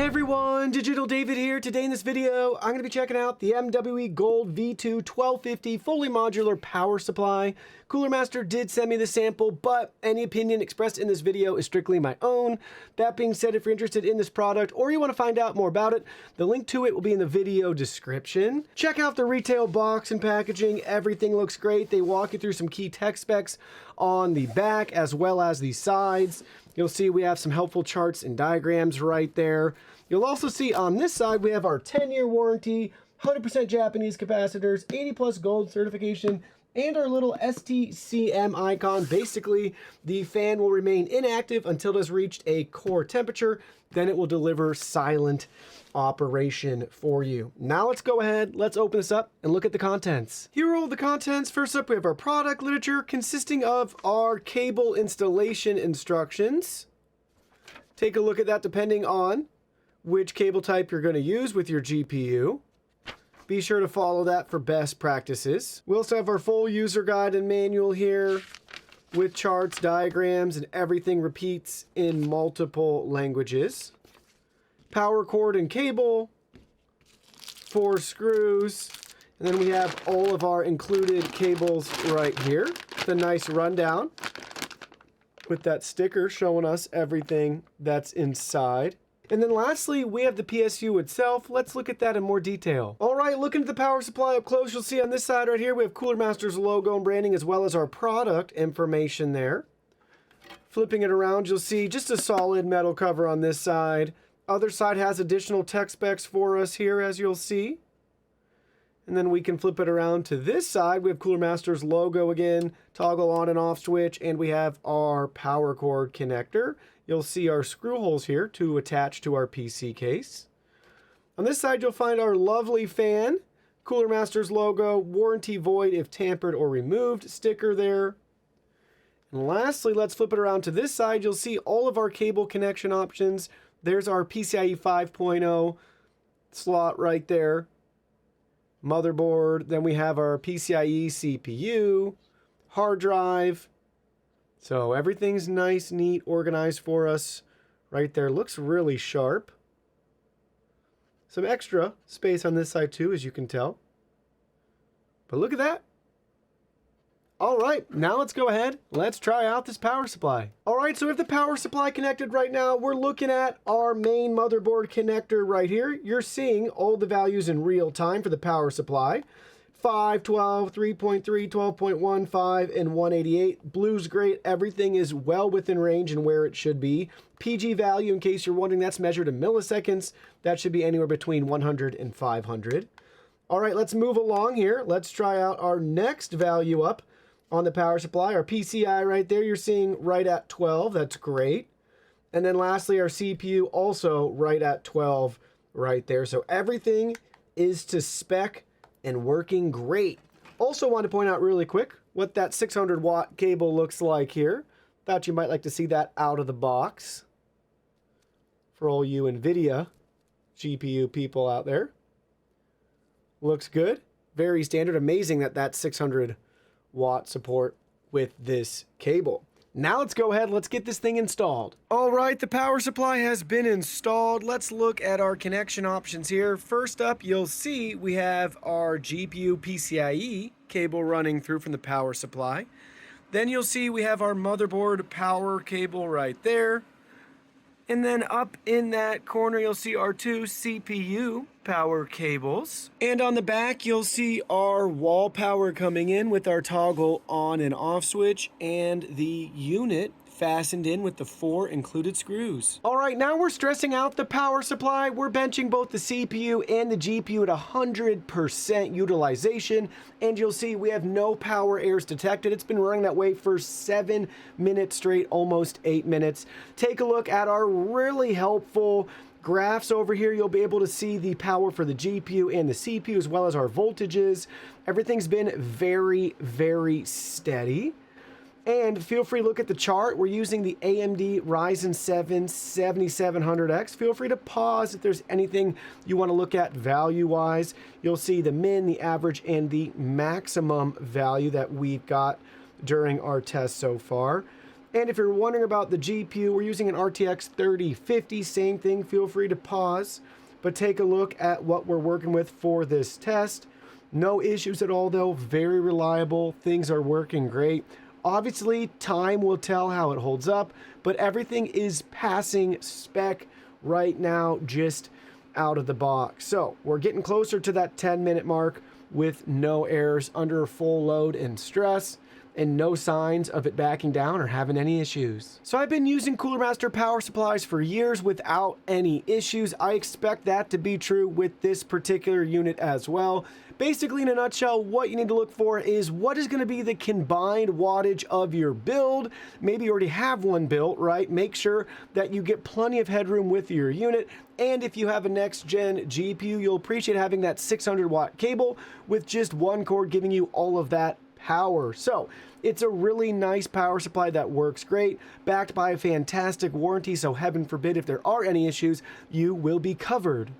Hey everyone, Digital David here. Today in this video, I'm going to be checking out the MWE Gold V2 1250 fully modular power supply. Cooler Master did send me the sample, but any opinion expressed in this video is strictly my own. That being said, if you're interested in this product or you want to find out more about it, the link to it will be in the video description. Check out the retail box and packaging. Everything looks great. They walk you through some key tech specs on the back as well as the sides. You'll see we have some helpful charts and diagrams right there. You'll also see on this side we have our 10-year warranty, 100% Japanese capacitors, 80+ gold certification, and our little STCM icon. Basically, the fan will remain inactive until it has reached a core temperature. Then it will deliver silent operation for you. Now let's go ahead, let's open this up and look at the contents. Here are all the contents. First up, we have our product literature consisting of our cable installation instructions. Take a look at that depending on which cable type you're going to use with your GPU. Be sure to follow that for best practices. We also have our full user guide and manual here with charts, diagrams, and everything repeats in multiple languages. Power cord and cable, 4 screws, and then we have all of our included cables right here. The nice rundown with that sticker showing us everything that's inside. And then lastly, we have the PSU itself. Let's look at that in more detail. All right, looking at the power supply up close, you'll see on this side right here, we have Cooler Master's logo and branding as well as our product information there. Flipping it around, you'll see just a solid metal cover on this side. Other side has additional tech specs for us here, as you'll see. And then we can flip it around to this side. We have Cooler Master's logo again, toggle on and off switch, and we have our power cord connector. You'll see our screw holes here to attach to our PC case. On this side, you'll find our lovely fan, Cooler Master's logo, warranty void if tampered or removed, sticker there. And lastly, let's flip it around to this side. You'll see all of our cable connection options. There's our PCIe 5.0 slot right there. Motherboard. Then we have our PCIe CPU, hard drive. So everything's nice, neat, organized for us right there. Looks really sharp. Some extra space on this side too, as you can tell. But look at that. All right, now let's go ahead. Let's try out this power supply. All right, so we have the power supply connected right now. We're looking at our main motherboard connector right here. You're seeing all the values in real time for the power supply. 5, 12, 3.3, 12.15, and 188. Blue's great. Everything is well within range and where it should be. PG value, in case you're wondering, that's measured in milliseconds. That should be anywhere between 100 and 500. All right, let's move along here. Let's try out our next value up on the power supply. Our PCI right there, you're seeing right at 12. That's great. And then lastly, our CPU also right at 12 right there. So everything is to spec and working great. Also want to point out really quick what that 600 watt cable looks like here. Thought you might like to see that out of the box for all you NVIDIA GPU people out there. Looks good. Very standard. Amazing that that's 600 watt support with this cable. Now let's go ahead, let's get this thing installed. All right, the power supply has been installed. Let's look at our connection options here. First up, you'll see we have our GPU PCIe cable running through from the power supply. Then you'll see we have our motherboard power cable right there. And then up in that corner, you'll see our 2 CPU power cables. And on the back, you'll see our wall power coming in with our toggle on and off switch and the unit fastened in with the 4 included screws. All right, now we're stressing out the power supply. We're benching both the CPU and the GPU at 100% utilization. And you'll see we have no power errors detected. It's been running that way for 7 minutes straight, almost 8 minutes. Take a look at our really helpful graphs over here. You'll be able to see the power for the GPU and the CPU as well as our voltages. Everything's been very, very steady. And feel free to look at the chart. We're using the AMD Ryzen 7 7700X. Feel free to pause if there's anything you want to look at value-wise. You'll see the min, the average, and the maximum value that we've got during our test so far. And if you're wondering about the GPU, we're using an RTX 3050, same thing, feel free to pause, but take a look at what we're working with for this test. No issues at all though, very reliable, things are working great. Obviously, time will tell how it holds up, but everything is passing spec right now, just out of the box. So we're getting closer to that 10-minute mark with no errors under full load and stress, and no signs of it backing down or having any issues. So I've been using Cooler Master power supplies for years without any issues. I expect that to be true with this particular unit as well. Basically, in a nutshell, what you need to look for is what is going to be the combined wattage of your build. Maybe you already have one built, right? Make sure that you get plenty of headroom with your unit. And if you have a next-gen GPU, you'll appreciate having that 600-watt cable with just one cord giving you all of that power. So it's a really nice power supply that works great, backed by a fantastic warranty, so heaven forbid if there are any issues, you will be covered.